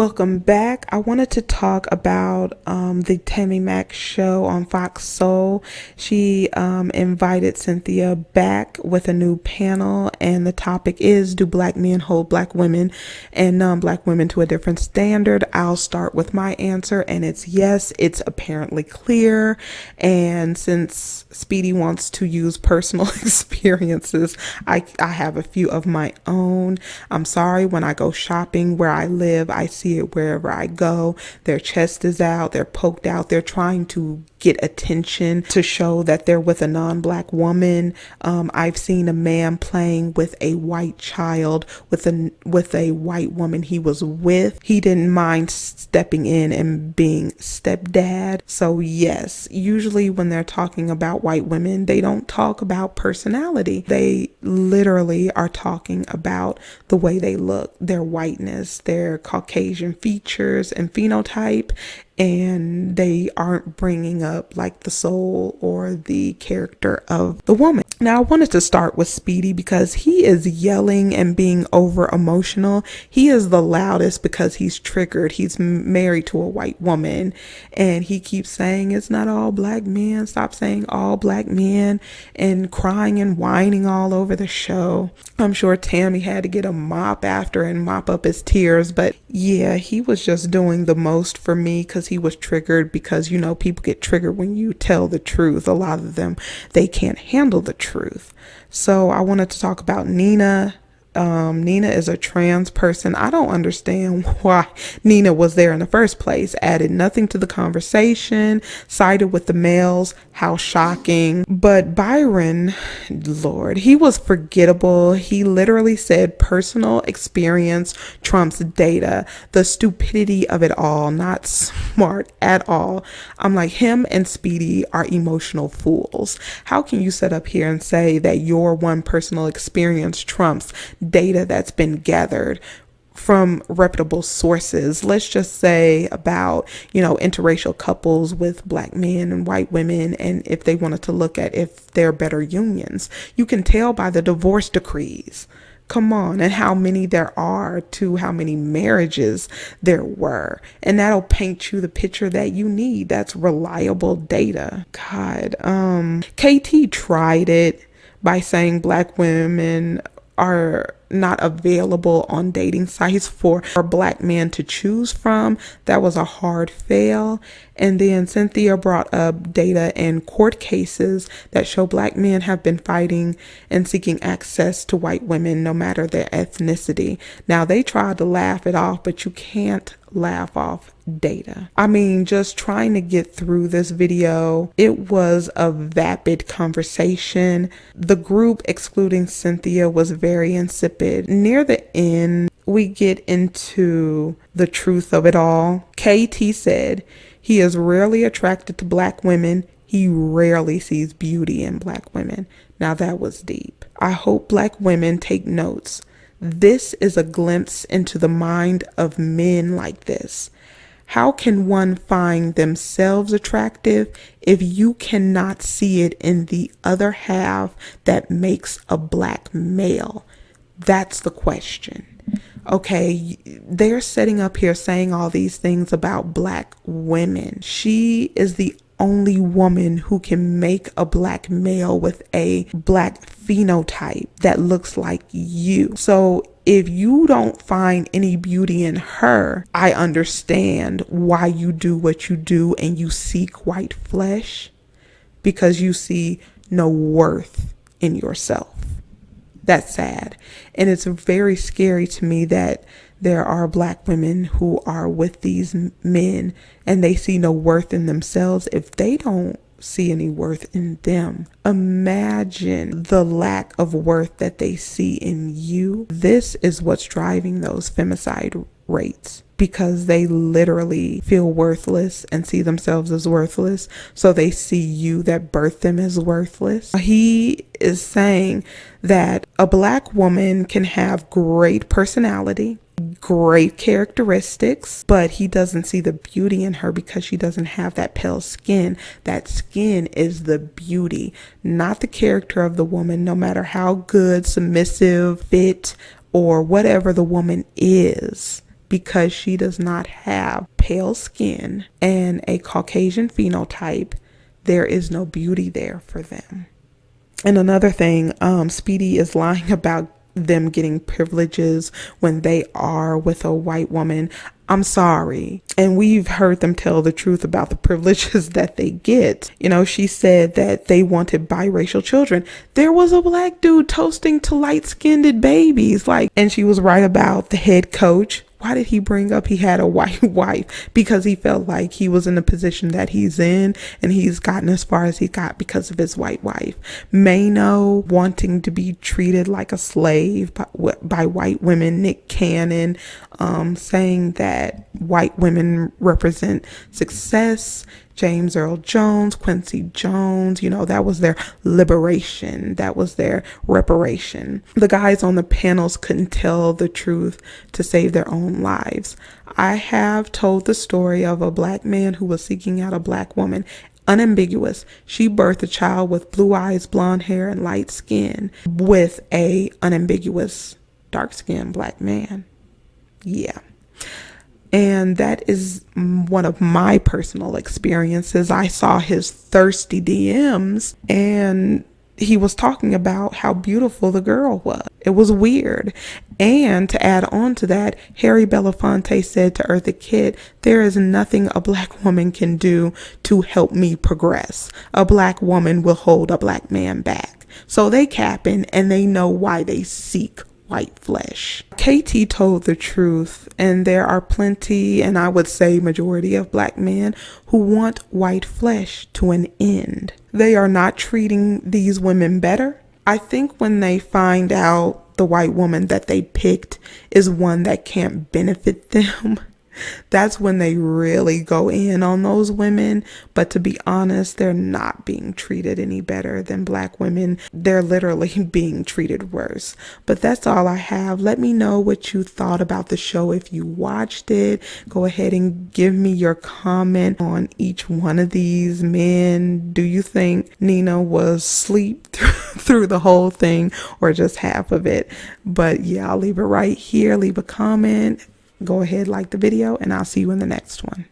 Welcome back. I wanted to talk about the Tammy Mack show on Fox Soul. She invited Cynthia back with a new panel, and the topic is, do black men hold black women and non-black women to a different standard? I'll start with my answer, and it's yes. It's apparently clear, and since Speedy wants to use personal experiences, I have a few of my own. I'm sorry, when I go shopping where I live, I see it wherever I go. Their chest is out, they're poked out, they're trying to get attention to show that they're with a non-black woman. I've seen a man playing with a white child with a white woman he was with. He didn't mind stepping in and being stepdad. So yes, usually when they're talking about white women, they don't talk about personality. They literally are talking about the way they look, their whiteness, their Caucasian features and phenotype, and they aren't bringing up like the soul or the character of the woman. Now, I wanted to start with Speedy because he is yelling and being over emotional. He is the loudest because he's triggered. He's married to a white woman, and he keeps saying it's not all black men. Stop saying all black men, and crying and whining all over the show. I'm sure Tammy had to get a mop after and mop up his tears, but yeah, he was just doing the most for me because he was triggered, because you know people get triggered when you tell the truth. A lot of them, they can't handle the truth. So I wanted to talk about Nina. Nina is a trans person. I don't understand why Nina was there in the first place. Added nothing to the conversation, sided with the males. How shocking. But BRYON, Lord, he was forgettable. He literally said personal experience trumps data. The stupidity of it all, not smart at all. I'm like, him and Speedy are emotional fools. How can you sit up here and say that your one personal experience trumps data that's been gathered from reputable sources? Let's just say about, interracial couples with black men and white women, and if they wanted to look at if they're better unions. You can tell by the divorce decrees. Come on, and how many there are to how many marriages there were. And that'll paint you the picture that you need. That's reliable data. God, KT tried it by saying black women are not available on dating sites for black men to choose from. That was a hard fail. And then Cynthia brought up data and court cases that show black men have been fighting and seeking access to white women no matter their ethnicity. Now, they tried to laugh it off, but you can't laugh off data. I mean, just trying to get through this video, it was a vapid conversation. The group, excluding Cynthia, was very insipid. Near the end, we get into the truth of it all. KT said he is rarely attracted to black women. He rarely sees beauty in black women. Now, that was deep. I hope black women take notes. This is a glimpse into the mind of men like this. How can one find themselves attractive if you cannot see it in the other half that makes a black male? That's the question. Okay, they're sitting up here saying all these things about black women. She is the only woman who can make a black male with a black phenotype that looks like you. So if you don't find any beauty in her, I understand why you do what you do and you seek white flesh, because you see no worth in yourself. That's sad. And it's very scary to me that there are black women who are with these men and they see no worth in themselves if they don't see any worth in them. Imagine the lack of worth that they see in you. This is what's driving those femicide rates, because they literally feel worthless and see themselves as worthless. So they see you that birthed them as worthless. He is saying that a black woman can have great personality, great characteristics, but he doesn't see the beauty in her because she doesn't have that pale skin. That skin is the beauty, not the character of the woman, no matter how good, submissive, fit, or whatever the woman is. because she does not have pale skin and a Caucasian phenotype, there is no beauty there for them. And another thing, Speedy is lying about them getting privileges when they are with a white woman. I'm sorry. And we've heard them tell the truth about the privileges that they get. You know, she said that they wanted biracial children. There was a black dude toasting to light-skinned babies. And she was right about the head coach. Why did he bring up he had a white wife? Because he felt like he was in the position that he's in, and he's gotten as far as he got because of his white wife. Mano wanting to be treated like a slave by white women. Nick Cannon saying that white women represent success. James Earl Jones, Quincy Jones, you know, that was their liberation. That was their reparation. The guys on the panels couldn't tell the truth to save their own lives. I have told the story of a black man who was seeking out a black woman. Unambiguous. She birthed a child with blue eyes, blonde hair, and light skin with a unambiguous dark-skinned black man. Yeah. And that is one of my personal experiences. I saw his thirsty DMs and he was talking about how beautiful the girl was. It was weird. And to add on to that, Harry Belafonte said to Eartha Kitt, there is nothing a black woman can do to help me progress. A black woman will hold a black man back. So they capping, and they know why they seek white flesh. KT told the truth, and there are plenty, and I would say majority of black men who want white flesh to an end. They are not treating these women better. I think when they find out the white woman that they picked is one that can't benefit them, that's when they really go in on those women. But to be honest, they're not being treated any better than black women. They're literally being treated worse. But that's all I have. Let me know what you thought about the show. If you watched it, go ahead and give me your comment on each one of these men. Do you think Nina was asleep through the whole thing or just half of it? But yeah, I'll leave it right here. Leave a comment. Go ahead, like the video, and I'll see you in the next one.